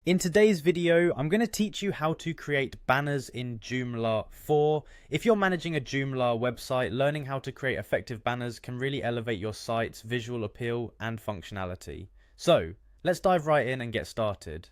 In today's video, I'm going to teach you how to create banners in Joomla 4. If you're managing a Joomla website, learning how to create effective banners can really elevate your site's visual appeal and functionality. So, let's dive right in and get started.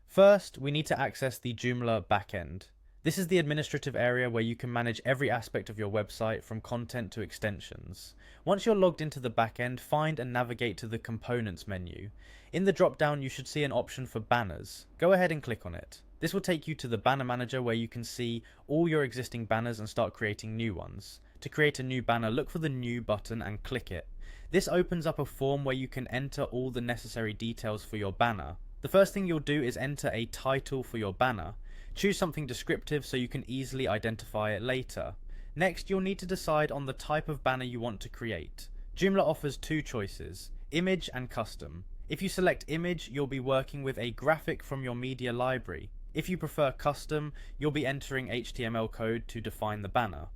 First, we need to access the Joomla backend. This is the administrative area where you can manage every aspect of your website from content to extensions. Once you're logged into the backend, find and navigate to the Components menu. In the drop-down, you should see an option for banners. Go ahead and click on it. This will take you to the Banner Manager where you can see all your existing banners and start creating new ones. To create a new banner, look for the New button and click it. This opens up a form where you can enter all the necessary details for your banner. The first thing you'll do is enter a title for your banner. Choose something descriptive so you can easily identify it later. Next, you'll need to decide on the type of banner you want to create. Joomla offers two choices, image and custom. If you select image, you'll be working with a graphic from your media library. If you prefer custom, you'll be entering HTML code to define the banner.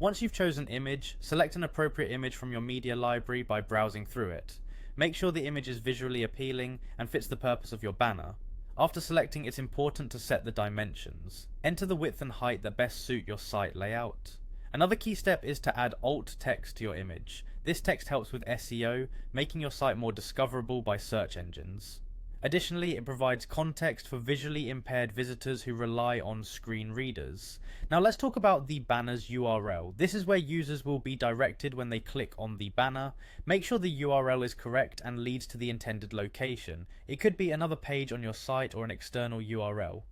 Once you've chosen image, select an appropriate image from your media library by browsing through it. Make sure the image is visually appealing and fits the purpose of your banner. After selecting, it's important to set the dimensions. Enter the width and height that best suit your site layout. Another key step is to add alt text to your image. This text helps with SEO, making your site more discoverable by search engines. Additionally, it provides context for visually impaired visitors who rely on screen readers. Now let's talk about the banner's URL. This is where users will be directed when they click on the banner. Make sure the URL is correct and leads to the intended location. It could be another page on your site or an external URL.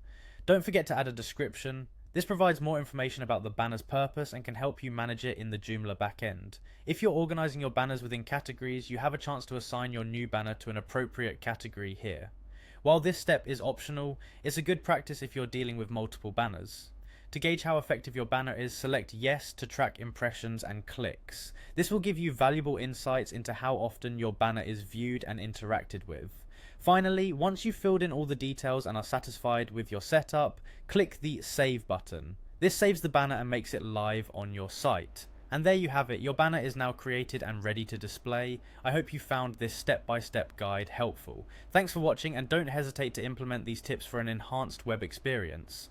Don't forget to add a description. This provides more information about the banner's purpose and can help you manage it in the Joomla backend. If you're organizing your banners within categories, you have a chance to assign your new banner to an appropriate category here. While this step is optional, it's a good practice if you're dealing with multiple banners. To gauge how effective your banner is, select Yes to track impressions and clicks. This will give you valuable insights into how often your banner is viewed and interacted with. Finally, once you've filled in all the details and are satisfied with your setup, click the Save button. This saves the banner and makes it live on your site. And there you have it, your banner is now created and ready to display. I hope you found this step-by-step guide helpful. Thanks for watching and don't hesitate to implement these tips for an enhanced web experience.